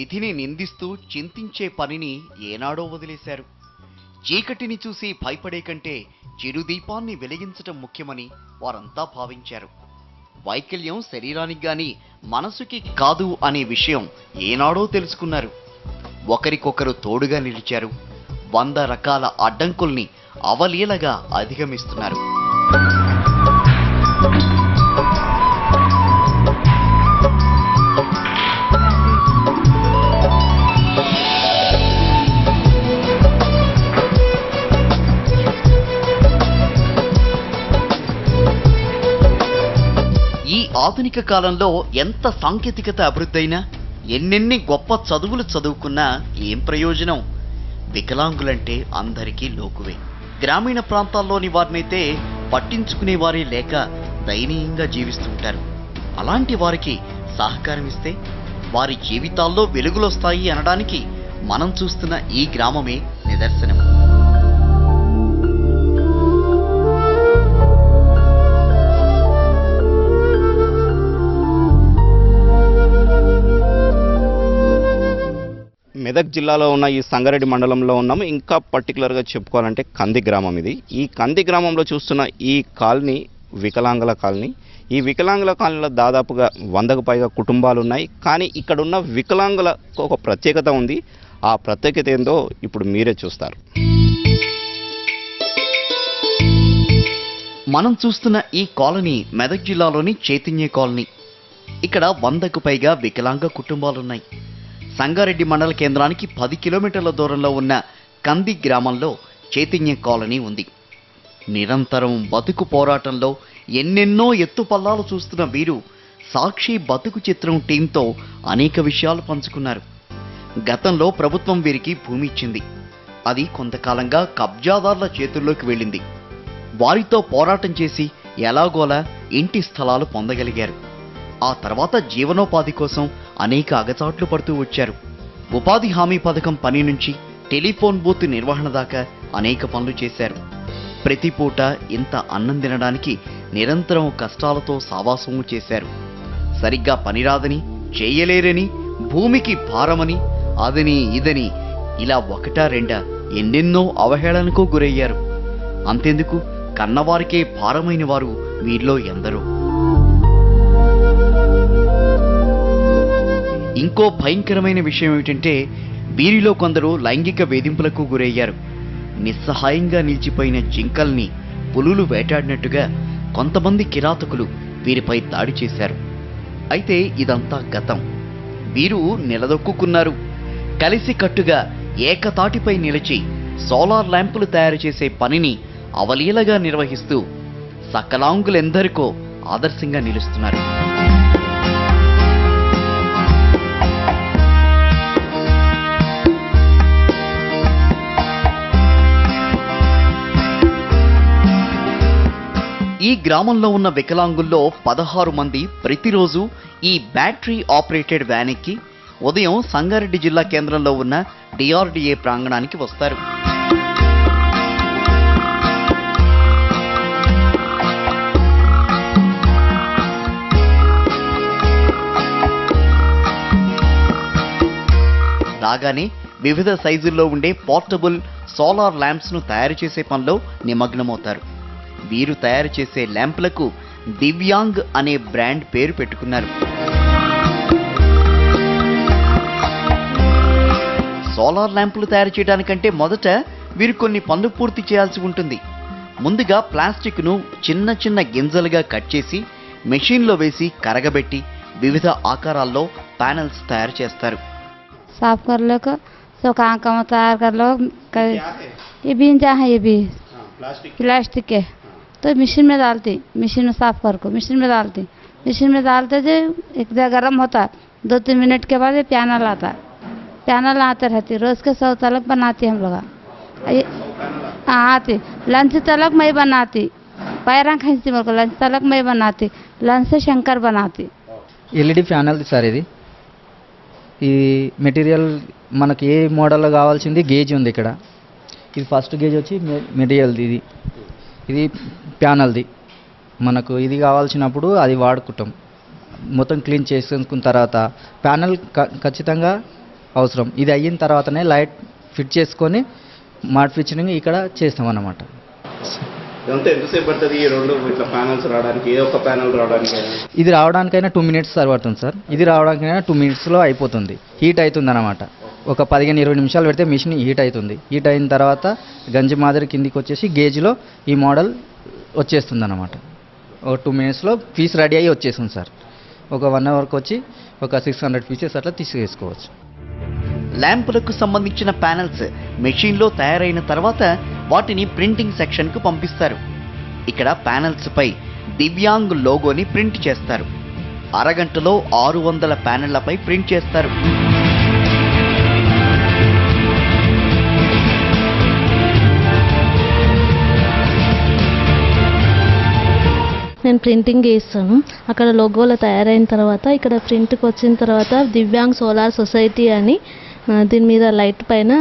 విధిని నిందిస్తూ చింతించే పనిని ఏనాడో వదిలేశారు. చీకటిని చూసి భయపడే కంటే చిరుదీపాన్ని వెలిగించటం ముఖ్యమని వారంతా భావించారు. వైకల్యం శరీరానికి గాని మనసుకి కాదు అనే విషయం ఏనాడో తెలుసుకున్నారు. ఒకరికొకరు తోడుగా నిలిచారు. 100 రకాల అడ్డంకుల్ని అవలీలగా అధిగమిస్తున్నారు. ఈ ఆధునిక కాలంలో ఎంత సాంకేతికత అభివృద్ధైనా, ఎన్నెన్ని గొప్ప చదువులు చదువుకున్నా ఏం ప్రయోజనం? వికలాంగులంటే అందరికీ లోకువే. గ్రామీణ ప్రాంతాల్లోని వారినైతే పట్టించుకునే వారే లేక దయనీయంగా జీవిస్తుంటారు. అలాంటి వారికి సహకారం ఇస్తే వారి జీవితాల్లో వెలుగులొస్తాయి అనడానికి మనం చూస్తున్న ఈ గ్రామమే నిదర్శనం. మెదక్ జిల్లాలో ఉన్న ఈ సంగారెడ్డి మండలంలో ఉన్నాము. ఇంకా పర్టికులర్గా చెప్పుకోవాలంటే కంది గ్రామం ఇది. ఈ కంది గ్రామంలో చూస్తున్న ఈ కాలనీ వికలాంగుల కాలనీ. ఈ వికలాంగుల కాలనీలో దాదాపుగా 100కు పైగా కుటుంబాలు ఉన్నాయి. కానీ ఇక్కడ ఉన్న వికలాంగులకు ఒక ప్రత్యేకత ఉంది. ఆ ప్రత్యేకత ఏందో ఇప్పుడు మీరే చూస్తారు. మనం చూస్తున్న ఈ కాలనీ మెదక్ జిల్లాలోని చైతన్య కాలనీ. ఇక్కడ 100కు పైగా వికలాంగ కుటుంబాలున్నాయి. సంగారెడ్డి మండల కేంద్రానికి 10 కిలోమీటర్ల దూరంలో ఉన్న కంది గ్రామంలో చైతన్య కాలనీ ఉంది. నిరంతరం బతుకు పోరాటంలో ఎన్నెన్నో ఎత్తుపల్లాలు చూస్తున్న వీరు సాక్షి బతుకు చిత్రం టీంతో అనేక విషయాలు పంచుకున్నారు. గతంలో ప్రభుత్వం వీరికి భూమి ఇచ్చింది. అది కొంతకాలంగా కబ్జాదారుల చేతుల్లోకి వెళ్ళింది. వారితో పోరాటం చేసి ఎలాగోలా ఇంటి స్థలాలు పొందగలిగారు. ఆ తర్వాత జీవనోపాధి కోసం అనేక అగచాట్లు పడుతూ వచ్చారు. ఉపాధి హామీ పథకం పని నుంచి టెలిఫోన్ బూత్ నిర్వహణ దాకా అనేక పనులు చేశారు. ప్రతి పూట ఇంత అన్నం తినడానికి నిరంతరం కష్టాలతో సావాసము చేశారు. సరిగ్గా పనిరాదని, చేయలేరని, భూమికి భారమని, అదని ఇదని ఇలా ఒకటా రెండా ఎన్నెన్నో అవహేళనకు గురయ్యారు. అంతెందుకు, కన్నవారికే భారమైన వారు వీరిలో ఎందరో. ఇంకో భయంకరమైన విషయం ఏమిటంటే, వీరిలో కొందరు లైంగిక వేధింపులకు గురయ్యారు. నిస్సహాయంగా నిలిచిపోయిన జింకల్ని పులులు వేటాడినట్టుగా కొంతమంది కిరాతకులు వీరిపై దాడి చేశారు. అయితే ఇదంతా గతం. వీరు నిలదొక్కున్నారు. కలిసికట్టుగా ఏకతాటిపై నిలిచి సోలార్ ల్యాంపులు తయారు చేసే పనిని అవలీలగా నిర్వహిస్తూ సకలాంగులెందరికో ఆదర్శంగా నిలుస్తున్నారు. ఈ గ్రామంలో ఉన్న వికలాంగుల్లో 16 మంది ప్రతిరోజు ఈ బ్యాటరీ ఆపరేటెడ్ వ్యాన్ ఎక్కి ఉదయం సంగారెడ్డి జిల్లా కేంద్రంలో ఉన్న డిఆర్డీఏ ప్రాంగణానికి వస్తారు. రాగానే వివిధ సైజుల్లో ఉండే పోర్టబుల్ సోలార్ ల్యాంప్స్ను తయారు చేసే పనిలో నిమగ్నమవుతారు. వీరు తయారు చేసే ల్యాంప్లకు దివ్యాంగ్ అనే బ్రాండ్ పేరు పెట్టుకున్నారు. సోలార్ ల్యాంపులు తయారు చేయడానికంటే మొదట వీరు కొన్ని పనులు పూర్తి చేయాల్సి ఉంటుంది. ముందుగా ప్లాస్టిక్ను చిన్న చిన్న గింజలుగా కట్ చేసి మెషిన్లో వేసి కరగబెట్టి వివిధ ఆకారాల్లో ప్యానెల్స్ తయారు చేస్తారు. साफ कर लो को सो कहाँ कहाँ तैयार कर लो ये बींजा है, ये भी प्लास्टिक के तो मशीन में डालती, मशीन में साफ कर को मशीन में डालते जो एक जगह गर्म होता, 2-3 मिनट के बाद ये पैनल आता, पैनल आते रहती, रोज़ के 100 तलक बनाती हम लोग। हाँ आती, लंच तलक मैं बनाती, पैरा खींचती मेरे को, लंच तलक मैं बनाती, लंच से शंकर बनाती. ఎల్ఈడి ప్యానల్ సార్ ఇది. ఈ మెటీరియల్ మనకి ఏ మోడల్లో కావాల్సింది గేజ్ ఉంది ఇక్కడ. ఇది ఫస్ట్ గేజ్ వచ్చి మెటీరియల్ది, ఇది ప్యానల్ది. మనకు ఇది కావాల్సినప్పుడు అది వాడుకుంటాం. మొత్తం క్లీన్ చేసుకున్న తర్వాత ప్యానల్ ఖచ్చితంగా అవసరం. ఇది అయిన తర్వాతనే లైట్ ఫిట్ చేసుకొని మాడిఫికేషన్ ఇక్కడ చేస్తామన్నమాట. ఇదంతా ఎంతసేపు పడుతుంది ఈ రెండు ఇట్లా ప్యానల్స్ రావడానికి, ఏ ఒక్క ప్యానల్ రావడానికి? ఇది రావడానికైనా 2 minutes పడుతుంది సార్. ఇది రావడానికైనా 2 minutesలో అయిపోతుంది. హీట్ అవుతుంది అన్నమాట. ఒక 15-20 నిమిషాలు పెడితే మిషన్ హీట్ అవుతుంది. హీట్ అయిన తర్వాత గంజి మాదిరి కిందికి వచ్చేసి గేజ్లో ఈ మోడల్ వచ్చేస్తుంది అన్నమాట. ఒక 2 minutesలో పీస్ రెడీ అయ్యి వచ్చేస్తుంది సార్. ఒక 1 hourకి వచ్చి ఒక 600 pieces అట్లా తీసేసుకోవచ్చు. ల్యాంపులకు సంబంధించిన ప్యానెల్స్ మెషిన్లో తయారైన తర్వాత వాటిని ప్రింటింగ్ సెక్షన్కు పంపిస్తారు. ఇక్కడ ప్యానెల్స్ పై దివ్యాంగ్ లోగోని ప్రింట్ చేస్తారు. అరగంటలో 600 ప్యానెళ్లపై ప్రింట్ చేస్తారు. నేను ప్రింటింగ్ చేస్తాను. అక్కడ లోగోలో తయారైన తర్వాత ఇక్కడ ప్రింట్కి వచ్చిన తర్వాత దివ్యాంగ్ సోలార్ సొసైటీ అని దీని మీద లైట్ పైన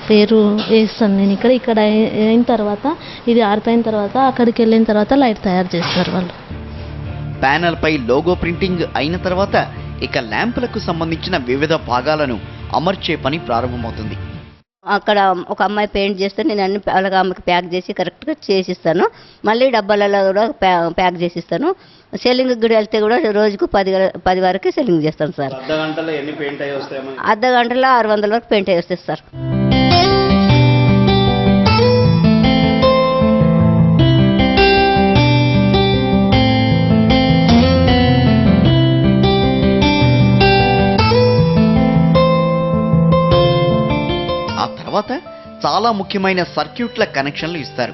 పేరు వేస్తాను నేను. ఇక్కడ అయిన తర్వాత ఇది ఆరిపోయిన తర్వాత అక్కడికి వెళ్ళిన తర్వాత లైట్ తయారు చేస్తారు వాళ్ళు. ప్యానెల్ పై లోగో ప్రింటింగ్ అయిన తర్వాత ఇక ల్యాంపులకు సంబంధించిన వివిధ భాగాలను అమర్చే పని ప్రారంభమవుతుంది. అక్కడ ఒక అమ్మాయి పెయింట్ చేస్తే నేను అన్ని అలాగ ఆమెకి ప్యాక్ చేసి కరెక్ట్గా చేసిస్తాను. మళ్ళీ డబ్బాలలో కూడా ప్యాక్ చేసిస్తాను. సెల్లింగ్ కూడా వెళ్తే కూడా రోజుకు 10 వరకు సెల్లింగ్ చేస్తాను సార్. అర్ధ గంటలో ఎన్ని పెయింట్ అయ్యి వస్తాయి? అర్ధ గంటలో 600 వరకు పెయింట్ అయ్యి వస్తుంది సార్. తర్వాత చాలా ముఖ్యమైన సర్క్యూట్ల కనెక్షన్లు ఇస్తారు.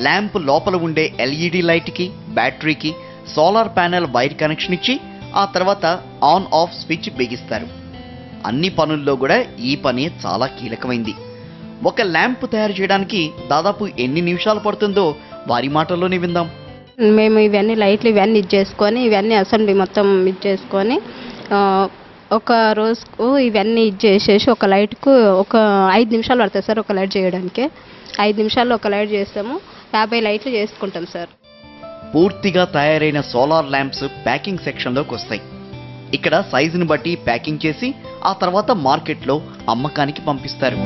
ల్యాంప్ లోపల ఉండే ఎల్ఈడి లైట్కి, బ్యాటరీకి సోలార్ ప్యానెల్ వైర్ కనెక్షన్ ఇచ్చి ఆ తర్వాత ఆన్ ఆఫ్ స్విచ్ బిగిస్తారు. అన్ని పనుల్లో కూడా ఈ పని చాలా కీలకమైంది. ఒక ల్యాంప్ తయారు చేయడానికి దాదాపు ఎన్ని నిమిషాలు పడుతుందో వారి మాటల్లోనే విందాం. మేము ఇవన్నీ లైట్లు ఇవన్నీ ఇచ్చేసుకొని ఇవన్నీ అసెంబ్లీ మొత్తం ఇచ్చేసుకొని ఒక రోజుకు ఇవన్నీ ఇచ్చేసేసి ఒక లైట్కు ఒక 5 నిమిషాలు పడుతుంది సార్. ఒక లైట్ చేయడానికి 5 నిమిషాల్లో ఒక లైట్ చేస్తాము. 50 లైట్లు చేసుకుంటాం సార్. పూర్తిగా తయారైన సోలార్ ల్యాంప్స్ ప్యాకింగ్ సెక్షన్లోకి వస్తాయి. ఇక్కడ సైజును బట్టి ప్యాకింగ్ చేసి ఆ తర్వాత మార్కెట్లో అమ్మకానికి పంపిస్తారు.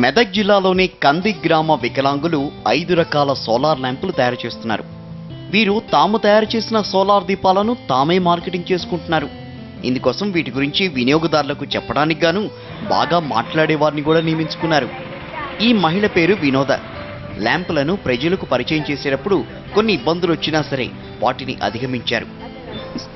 మెదక్ జిల్లాలోని కంది గ్రామ వికలాంగులు 5 రకాల సోలార్ ల్యాంపులు తయారు చేస్తున్నారు. వీరు తాము తయారు చేసిన సోలార్ దీపాలను తామే మార్కెటింగ్ చేసుకుంటున్నారు. ఇందుకోసం వీటి గురించి వినియోగదారులకు చెప్పడానికి గాను బాగా మాట్లాడే వారిని కూడా నియమించుకున్నారు. ఈ మహిళ పేరు వినోద. ల్యాంపులను ప్రజలకు పరిచయం చేసేటప్పుడు కొన్ని ఇబ్బందులు వచ్చినా సరే వాటిని అధిగమించారు.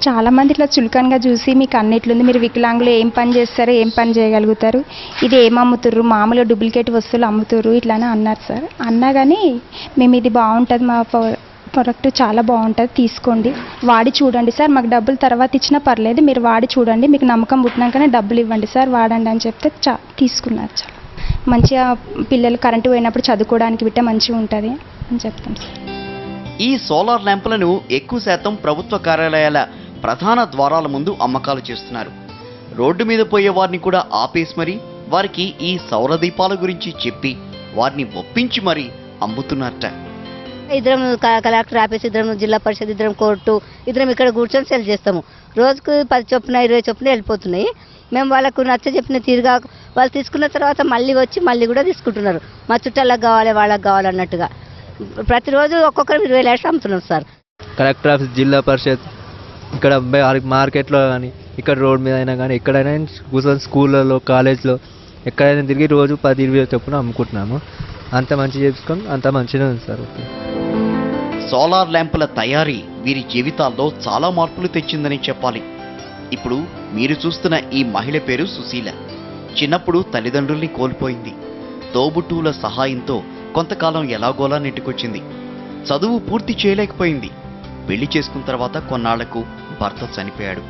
చాలామంది ఇట్లా చులకనగా చూసి మీకు అన్నిట్లుంది, మీరు వికలాంగులు ఏం పని చేస్తారు, ఏం పని చేయగలుగుతారు, ఇది ఏం అమ్ముతుర్రు, మామూలుగా డూప్లికేట్ వస్తువులు అమ్ముతుర్రు ఇట్లానే అన్నారు సార్. అన్నా కానీ మేము ఇది బాగుంటుంది, మా ప్రోడక్ట్ చాలా బాగుంటుంది, తీసుకోండి, వాడి చూడండి సార్, మాకు డబ్బులు తర్వాత ఇచ్చినా పర్లేదు, మీరు వాడి చూడండి, మీకు నమ్మకం పుట్టినాకనే డబ్బులు ఇవ్వండి సార్, వాడండి అని చెప్తే తీసుకున్నారు. చాలా మంచిగా పిల్లలు కరెంటు పోయినప్పుడు చదువుకోవడానికి బిట్టే మంచిగా ఉంటుంది అని చెప్తాం సార్. ఈ సోలార్ ల్యాంపులను ఎక్కువ శాతం ప్రభుత్వ కార్యాలయాల ప్రధాన ద్వారాల ముందు అమ్మకాలు చేస్తున్నారు. రోడ్డు మీద పోయే వారిని కూడా ఆపేసి మరీ వారికి ఈ సౌర దీపాల గురించి చెప్పి వారిని ఒప్పించి మరీ అమ్ముతున్నారట. ఇద్దరం కలెక్టర్ ఆఫీస్, ఇద్దరం జిల్లా పరిషత్, ఇద్దరం కోర్టు, ఇద్దరం ఇక్కడ కూర్చొని సెల్ చేస్తాము. రోజుకు 10 చొప్పున 20 చొప్పున వెళ్ళిపోతున్నాయి. మేము వాళ్ళకు నచ్చ చెప్పిన తీరుగా వాళ్ళు తీసుకున్న తర్వాత మళ్ళీ వచ్చి మళ్ళీ కూడా తీసుకుంటున్నారు. మా చుట్టాలకు కావాలి, వాళ్ళకి కావాలన్నట్టుగా ప్రతిరోజు ఒక్కొక్కరు 20 లక్షలు అమ్ముతున్నారు సార్. కలెక్టర్ ఆఫీస్, జిల్లా పరిషత్, ఇక్కడ మార్కెట్లో కానీ ఇక్కడ రోడ్ మీద అయినా కానీ ఎక్కడైనా కూర్చొని స్కూళ్ళలో, కాలేజ్లో ఎక్కడైనా తిరిగి రోజు 10-20 చొప్పున అమ్ముకుంటున్నాము. అంత మంచి చేసుకొని అంత మంచిగా ఉంది సార్. సోలార్ ల్యాంపుల తయారీ వీరి జీవితాల్లో చాలా మార్పులు తెచ్చిందని చెప్పాలి. ఇప్పుడు మీరు చూస్తున్న ఈ మహిళ పేరు సుశీల. చిన్నప్పుడు తల్లిదండ్రుల్ని కోల్పోయింది. తోబుట్టువుల సహాయంతో కొంతకాలం ఎలాగోలా నెట్టుకొచ్చింది. చదువు పూర్తి చేయలేకపోయింది. పెళ్లి చేసుకున్న తర్వాత కొన్నాళ్లకు భర్త చనిపోయాడు.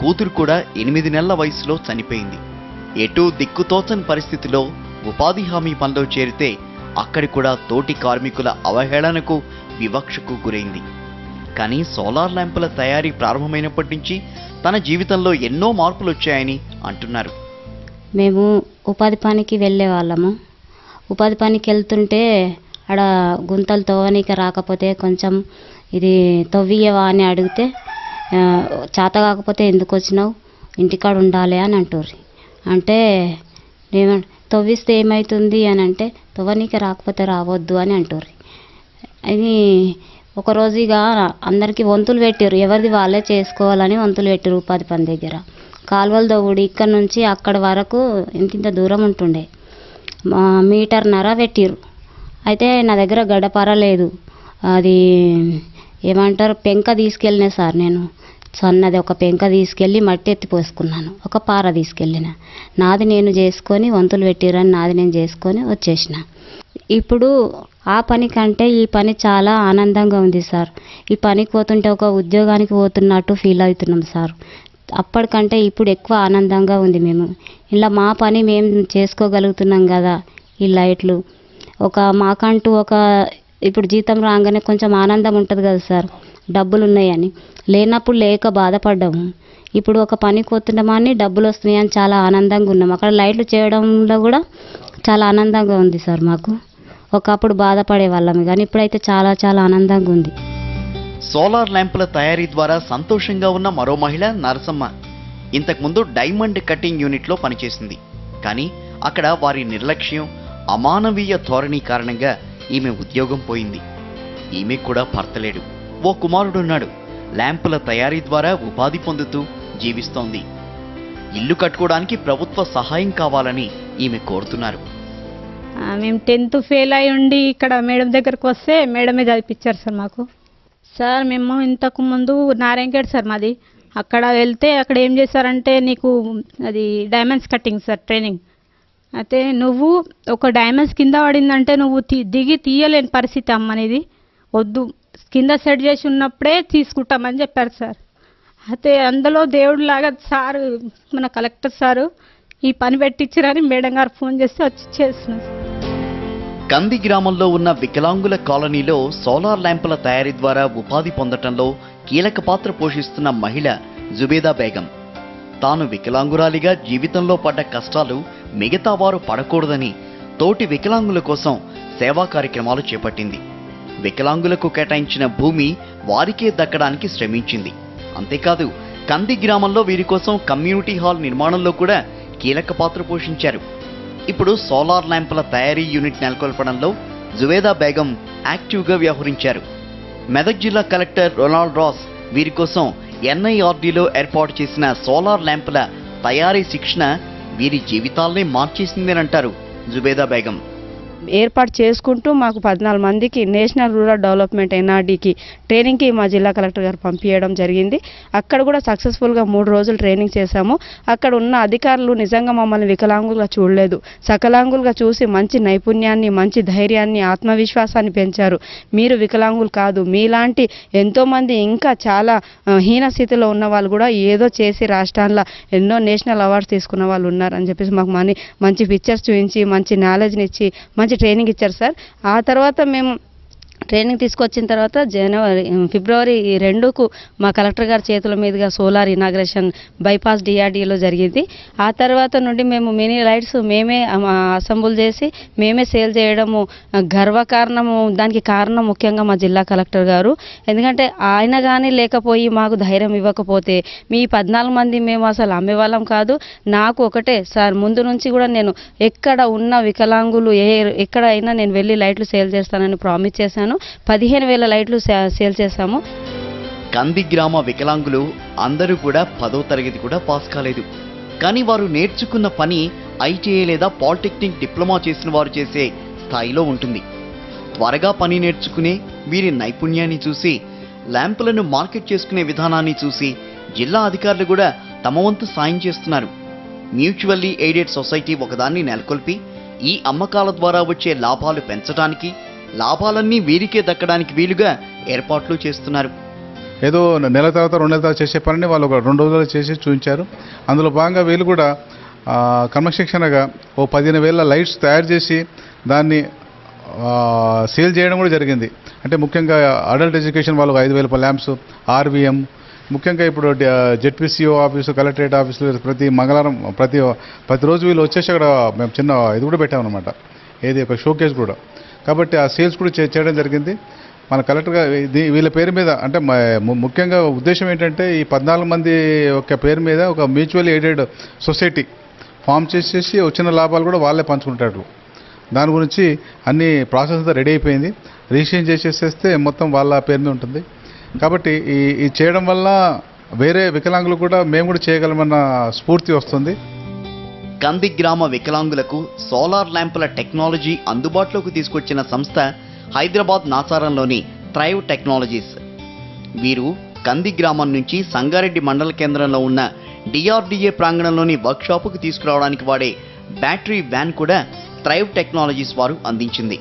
కూతురు కూడా 8 నెలల వయసులో చనిపోయింది. ఎటూ దిక్కుతోచని పరిస్థితిలో ఉపాధి హామీ పనిలో చేరితే అక్కడి కూడా తోటి కార్మికుల అవహేళనకు వివక్షకు గురైంది. కానీ సోలార్ ల్యాంపుల తయారీ ప్రారంభమైనప్పటి నుంచి తన జీవితంలో ఎన్నో మార్పులు వచ్చాయని అంటున్నారు. మేము ఉపాధి పనికి వెళ్ళే వాళ్ళము. ఉపాధి పనికి వెళ్తుంటే ఆడ గుంతలు తవ్వనీకి రాకపోతే కొంచెం ఇది తవ్వియవా అని అడిగితే చేత కాకపోతే ఎందుకు వచ్చినావు, ఇంటికాడ ఉండాలి అని అంటారు. అంటే నేను తవ్విస్తే ఏమవుతుంది అని అంటే తవ్వనీకి రాకపోతే రావద్దు అని అంటారు. అది ఒకరోజు ఇక అందరికీ వంతులు పెట్టారు, ఎవరిది వాళ్ళే చేసుకోవాలని వంతులు పెట్టారు. ఉపాధి పని దగ్గర కాలువలు తవ్వుడు ఇక్కడ నుంచి అక్కడ వరకు ఇంత దూరం ఉంటుండే, మీటర్న్నర పెట్టిరు. అయితే నా దగ్గర గడ్డపార లేదు, అది ఏమంటారు పెంక తీసుకెళ్ళిన సార్. నేను సన్నది ఒక పెంక తీసుకెళ్ళి మట్టి ఎత్తి పోసుకున్నాను, ఒక పార తీసుకెళ్ళిన, నాది నేను చేసుకొని వంతులు పెట్టిరని నాది నేను చేసుకొని వచ్చేసిన. ఇప్పుడు ఆ పని కంటే ఈ పని చాలా ఆనందంగా ఉంది సార్. ఈ పనికి పోతుంటే ఒక ఉద్యోగానికి పోతున్నట్టు ఫీల్ అవుతున్నాం సార్. అప్పటికంటే ఇప్పుడు ఎక్కువ ఆనందంగా ఉంది. మేము ఇలా మా పని మేము చేసుకోగలుగుతున్నాం కదా. ఈ లైట్లు ఒక మాకంటూ ఒక ఇప్పుడు జీతం రాగానే కొంచెం ఆనందం ఉంటుంది కదా సార్, డబ్బులు ఉన్నాయని. లేనప్పుడు లేక బాధపడ్డాము. ఇప్పుడు ఒక పనికి పోతున్నామని డబ్బులు వస్తున్నాయని చాలా ఆనందంగా ఉన్నాం. అక్కడ లైట్లు చేయడంలో కూడా చాలా ఆనందంగా ఉంది సార్ మాకు. ఒకప్పుడు బాధపడే వాళ్ళం కానీ ఇప్పుడైతే చాలా చాలా ఆనందంగా ఉంది. సోలార్ ల్యాంపుల తయారీ ద్వారా సంతోషంగా ఉన్న మరో మహిళ నరసమ్మ. ఇంతకుముందు డైమండ్ కటింగ్ యూనిట్లో పనిచేసింది. కానీ అక్కడ వారి నిర్లక్ష్యం, అమానవీయ ధోరణి కారణంగా ఈమె ఉద్యోగం పోయింది. ఈమె కూడా భర్త లేడు, ఓ కుమారుడున్నాడు. ల్యాంపుల తయారీ ద్వారా ఉపాధి పొందుతూ జీవిస్తోంది. ఇల్లు కట్టుకోవడానికి ప్రభుత్వ సహాయం కావాలని ఈమె కోరుతున్నారు. మేము 10th ఫెయిల్ అయి ఉండి ఇక్కడ మేడం దగ్గరకు వస్తే మేడమే చదివించారు సార్ మాకు. సార్ మేము ఇంతకు ముందు నారాయణగఢ్ సార్ మాది. అక్కడ వెళ్తే అక్కడ ఏం చేశారంటే నీకు అది డైమండ్స్ కటింగ్ సార్ ట్రైనింగ్. అయితే నువ్వు ఒక డైమండ్స్ కింద పడిందంటే నువ్వు దిగి తీయలేని పరిస్థితి అమ్మనేది, వద్దు కింద సెట్ చేసి ఉన్నప్పుడే తీసుకుంటామని చెప్పారు సార్. అయితే అందులో దేవుడిలాగా సారు మన కలెక్టర్ సారు ఈ పని పెట్టించారని మేడం గారు ఫోన్ చేస్తే వచ్చి చేస్తున్నారు. కంది గ్రామంలో ఉన్న వికలాంగుల కాలనీలో సోలార్ ల్యాంపుల తయారీ ద్వారా ఉపాధి పొందటంలో కీలక పాత్ర పోషిస్తున్న మహిళ జుబేదా బేగం. తాను వికలాంగురాలిగా జీవితంలో పడ్డ కష్టాలు మిగతా వారు పడకూడదని తోటి వికలాంగుల కోసం సేవా కార్యక్రమాలు చేపట్టింది. వికలాంగులకు కేటాయించిన భూమి వారికే దక్కడానికి శ్రమించింది. అంతేకాదు కంది గ్రామంలో వీరి కోసం కమ్యూనిటీ హాల్ నిర్మాణంలో కూడా కీలక పాత్ర పోషించారు. ఇప్పుడు సోలార్ ల్యాంపుల తయారీ యూనిట్ నెలకొల్పడంలో జుబేదా బేగం యాక్టివ్గా వ్యవహరించారు. మెదక్ జిల్లా కలెక్టర్ రొనాల్డ్ రాస్ వీరి కోసం ఎన్ఐఆర్డీలో ఏర్పాటు చేసిన సోలార్ ల్యాంపుల తయారీ శిక్షణ వీరి జీవితాల్ని మార్చేసిందేనంటారు జుబేదా బేగం. ఏర్పాటు చేసుకుంటూ మాకు 14 మందికి నేషనల్ రూరల్ డెవలప్మెంట్ ఎన్ఆర్డీకి ట్రైనింగ్కి మా జిల్లా కలెక్టర్ గారు పంపించడం జరిగింది. అక్కడ కూడా సక్సెస్ఫుల్గా 3 రోజులు ట్రైనింగ్ చేశాము. అక్కడ ఉన్న అధికారులు నిజంగా మమ్మల్ని వికలాంగులుగా చూడలేదు, సకలాంగులుగా చూసి మంచి నైపుణ్యాన్ని, మంచి ధైర్యాన్ని, ఆత్మవిశ్వాసాన్ని పెంచారు. మీరు వికలాంగులు కాదు, మీలాంటి ఎంతోమంది ఇంకా చాలా హీన స్థితిలో ఉన్న వాళ్ళు కూడా ఏదో చేసి రాష్ట్రాల్లో ఎన్నో నేషనల్ అవార్డ్స్ తీసుకున్న వాళ్ళు ఉన్నారని చెప్పేసి మాకు మంచి పిక్చర్స్ చూపించి మంచి నాలెడ్జ్ని ఇచ్చి మంచి ట్రైనింగ్ ఇచ్చారు సార్. ఆ తర్వాత మేము ట్రైనింగ్ తీసుకొచ్చిన తర్వాత ఫిబ్రవరి 2కు మా కలెక్టర్ గారి చేతుల మీదుగా సోలార్ ఇనాగ్రేషన్ బైపాస్ డిఆర్డీలో జరిగింది. ఆ తర్వాత నుండి మేము మినీ లైట్స్ మేమే అసెంబుల్ చేసి మేమే సేల్ చేయడము గర్వకారణము. దానికి కారణం ముఖ్యంగా మా జిల్లా కలెక్టర్ గారు. ఎందుకంటే ఆయన కానీ లేకపోయి మాకు ధైర్యం ఇవ్వకపోతే మీ 14 మంది మేము అసలు అమ్మేవాళ్ళం కాదు. నాకు ఒకటే సార్, ముందు నుంచి కూడా నేను ఎక్కడ ఉన్న వికలాంగులు ఎక్కడైనా నేను వెళ్ళి లైట్లు సేల్ చేస్తానని ప్రామిస్ చేశాను. 15,000 లైట్లు సేల్ చేశాము. కంది గ్రామ వికలాంగులు అందరూ కూడా 10వ తరగతి కూడా పాస్ కాలేదు. కానీ వారు నేర్చుకున్న పని ఐటీఐ లేదా పాలిటెక్నిక్ డిప్లొమా చేసిన వారు చేసే స్థాయిలో ఉంటుంది. త్వరగా పని నేర్చుకునే వీరి నైపుణ్యాన్ని చూసి, ల్యాంపులను మార్కెట్ చేసుకునే విధానాన్ని చూసి జిల్లా అధికారులు కూడా తమ వంతు సాయం చేస్తున్నారు. మ్యూచువల్లీ ఎయిడెడ్ సొసైటీ ఒకదాన్ని నెలకొల్పి ఈ అమ్మకాల ద్వారా వచ్చే లాభాలు పెంచడానికి, లాభాలన్నీ వీరికే దక్కడానికి వీలుగా ఏర్పాట్లు చేస్తున్నారు. ఏదో నెల తర్వాత 2 నెలల తర్వాత చేసే పనిని వాళ్ళు ఒక 2 రోజుల్లో చేసి చూపించారు. అందులో భాగంగా వీళ్ళు కూడా క్రమశిక్షణగా ఓ 15,000 లైట్స్ తయారు చేసి దాన్ని సేల్ చేయడం కూడా జరిగింది. అంటే ముఖ్యంగా అడల్ట్ ఎడ్యుకేషన్ వాళ్ళకు 5,000 ల్యాంప్స్, ఆర్వీఎం, ముఖ్యంగా ఇప్పుడు జెడ్పీసీఓ ఆఫీసు, కలెక్టరేట్ ఆఫీసులు ప్రతి మంగళవారం ప్రతిరోజు వీళ్ళు వచ్చేసి అక్కడ మేము చిన్న ఇది కూడా పెట్టామన్నమాట, ఏది ఒక షోకేస్ కూడా. కాబట్టి ఆ సేల్స్ కూడా చేయడం జరిగింది. మన కలెక్టర్గా వీళ్ళ పేరు మీద అంటే ముఖ్యంగా ఉద్దేశం ఏంటంటే ఈ 14 మంది ఒక పేరు మీద ఒక మ్యూచువల్ ఎయిడెడ్ సొసైటీ ఫామ్ చేసేసి వచ్చిన లాభాలు కూడా వాళ్ళే పంచుకుంటారు. దాని గురించి అన్ని ప్రాసెస్ అంతా రెడీ అయిపోయింది. రిజిస్ట్రేషన్ చేసేస్తే మొత్తం వాళ్ళ పేరు మీద ఉంటుంది. కాబట్టి ఈ చేయడం వల్ల వేరే వికలాంగులు కూడా మేము కూడా చేయగలమన్న స్ఫూర్తి వస్తుంది. కంది గ్రామ వికలాంగులకు సోలార్ ల్యాంపుల టెక్నాలజీ అందుబాటులోకి తీసుకొచ్చిన సంస్థ హైదరాబాద్ నాచారంలోని థ్రైవ్ టెక్నాలజీస్. వీరు కంది గ్రామం నుంచి సంగారెడ్డి మండల కేంద్రంలో ఉన్న డిఆర్డీఏ ప్రాంగణంలోని వర్క్షాపుకు తీసుకురావడానికి వాడే బ్యాటరీ వ్యాన్ కూడా థ్రైవ్ టెక్నాలజీస్ వారు అందించింది.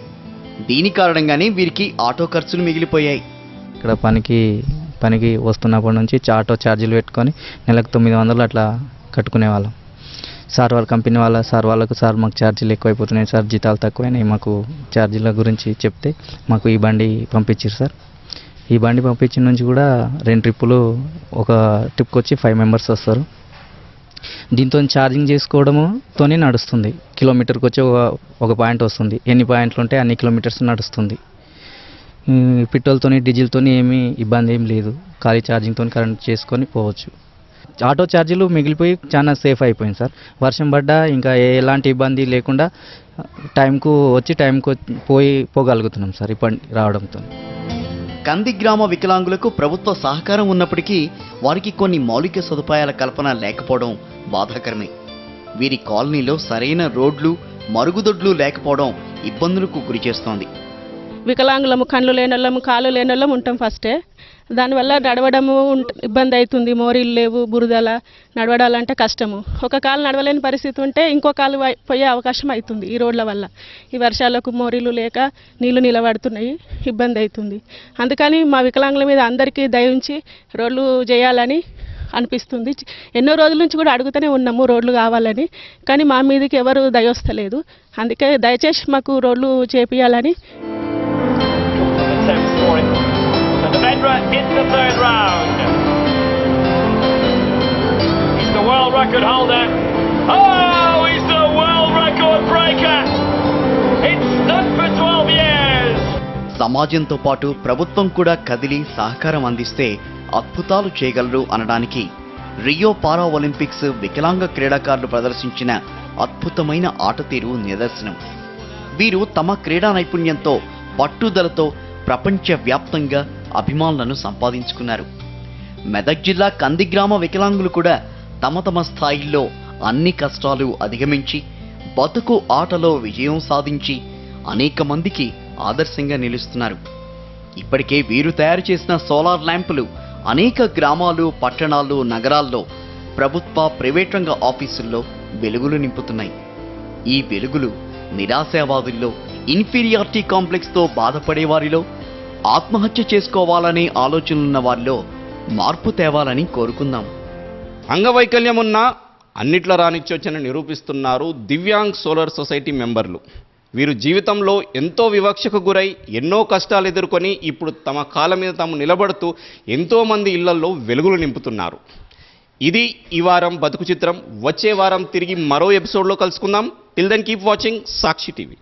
దీని కారణంగానే వీరికి ఆటో ఖర్చులు మిగిలిపోయాయి. ఇక్కడ పనికి వస్తున్నప్పటి నుంచి ఆటో ఛార్జీలు పెట్టుకొని నెలకు 900 అట్లా కట్టుకునేవాళ్ళం. సార్ వాళ్ళ కంపెనీ వాళ్ళకు సార్ మాకు ఛార్జీలు ఎక్కువైపోతున్నాయి సార్, జీతాలు తక్కువైనాయి, మాకు ఛార్జీల గురించి చెప్తే మాకు ఈ బండి పంపించారు సార్. ఈ బండి పంపించిన నుంచి కూడా 2 ట్రిప్పులు, ఒక ట్రిప్కి వచ్చి 5 మెంబర్స్ వస్తారు. దీంతో ఛార్జింగ్ చేసుకోవడంతోనే నడుస్తుంది. కిలోమీటర్కి వచ్చి ఒక పాయింట్ వస్తుంది. ఎన్ని పాయింట్లు ఉంటే అన్ని కిలోమీటర్స్ నడుస్తుంది. పెట్రోల్తో డీజిల్తో ఏమీ ఇబ్బంది ఏం లేదు. ఖాళీ ఛార్జింగ్తో కరెంట్ చేసుకొని పోవచ్చు. ఆటో ఛార్జీలు మిగిలిపోయి చాలా సేఫ్ అయిపోయింది సార్. వర్షం పడ్డా ఇంకా ఎలాంటి ఇబ్బంది లేకుండా టైంకు వచ్చి టైంకు పోగలుగుతున్నాం సార్ ఈ బండి రావడంతో. కంది గ్రామ వికలాంగులకు ప్రభుత్వ సహకారం ఉన్నప్పటికీ వారికి కొన్ని మౌలిక సదుపాయాల కల్పన లేకపోవడం బాధాకరమే. వీరి కాలనీలో సరైన రోడ్లు, మరుగుదొడ్లు లేకపోవడం ఇబ్బందులకు గురిచేస్తోంది. వికలాంగులము, కళ్ళు లేనోళ్ళము, కాళ్ళు లేనోళ్ళము ఉంటాం ఫస్టే. దానివల్ల నడవడము ఇబ్బంది అవుతుంది. మోరీలు లేవు, బురదల నడవడాలంటే కష్టము. ఒక కాలు నడవలేని పరిస్థితి ఉంటే ఇంకో కాలు పోయే అవకాశం అవుతుంది ఈ రోడ్ల వల్ల. ఈ వర్షాలకు మోరీలు లేక నీళ్లు నిలబడుతున్నాయి, ఇబ్బంది అవుతుంది. అందుకని మా వికలాంగుల మీద అందరికీ దయ ఉంచి రోడ్లు చేయాలని అనిపిస్తుంది. ఎన్నో రోజుల నుంచి కూడా అడుగుతూనే ఉన్నాము రోడ్లు కావాలని, కానీ మా మీదకి ఎవరు దయ వస్తలేదు. అందుకే దయచేసి మాకు రోడ్లు చేపియాలని. And the Vedra in the third round. He's the world record holder. Oh, he's the world record breaker. It's done for 12 years. సమాజంతో పాటు ప్రభుత్వం కూడా కదిలి సహకారం అందిస్తే అద్భుతాలు చేయగలరు అనడానికి రియో పారా ఒలింపిక్స్ వికలాంగ క్రీడాకారులు ప్రదర్శించిన అద్భుతమైన ఆట తీరు నిదర్శనం. వీరు తమ క్రీడా నైపుణ్యంతో, పట్టుదలతో ప్రపంచవ్యాప్తంగా అభిమానులను సంపాదించుకున్నారు. మెదక్ జిల్లా కంది గ్రామ వికలాంగులు కూడా తమ స్థాయిల్లో అన్ని కష్టాలు అధిగమించి బతుకు ఆటలో విజయం సాధించి అనేక మందికి ఆదర్శంగా నిలుస్తున్నారు. ఇప్పటికే వీరు తయారు చేసిన సోలార్ ల్యాంపులు అనేక గ్రామాలు, పట్టణాలు, నగరాల్లో ప్రభుత్వ, ప్రైవేట్ రంగ ఆఫీసుల్లో వెలుగులు నింపుతున్నాయి. ఈ వెలుగులు నిరాశావాదుల్లో, ఇన్ఫీరియారిటీ కాంప్లెక్స్తో బాధపడే వారిలో, ఆత్మహత్య చేసుకోవాలనే ఆలోచనలున్న వారిలో మార్పు తేవాలని కోరుకుందాం. అంగవైకల్యం ఉన్న అన్నిట్ల రానిచ్చొచ్చని నిరూపిస్తున్నారు దివ్యాంగ్ సోలార్ సొసైటీ మెంబర్లు. వీరు జీవితంలో ఎంతో వివక్షకు గురై ఎన్నో కష్టాలు ఎదుర్కొని ఇప్పుడు తమ కాళ్ళ మీద తాము నిలబడుతూ ఎంతోమంది ఇళ్లల్లో వెలుగులు నింపుతున్నారు. ఇది ఈ వారం బతుకు చిత్రం. వచ్చే వారం తిరిగి మరో ఎపిసోడ్లో కలుసుకుందాం. టిల్ దెన్ కీప్ వాచింగ్ సాక్షి టీవీ.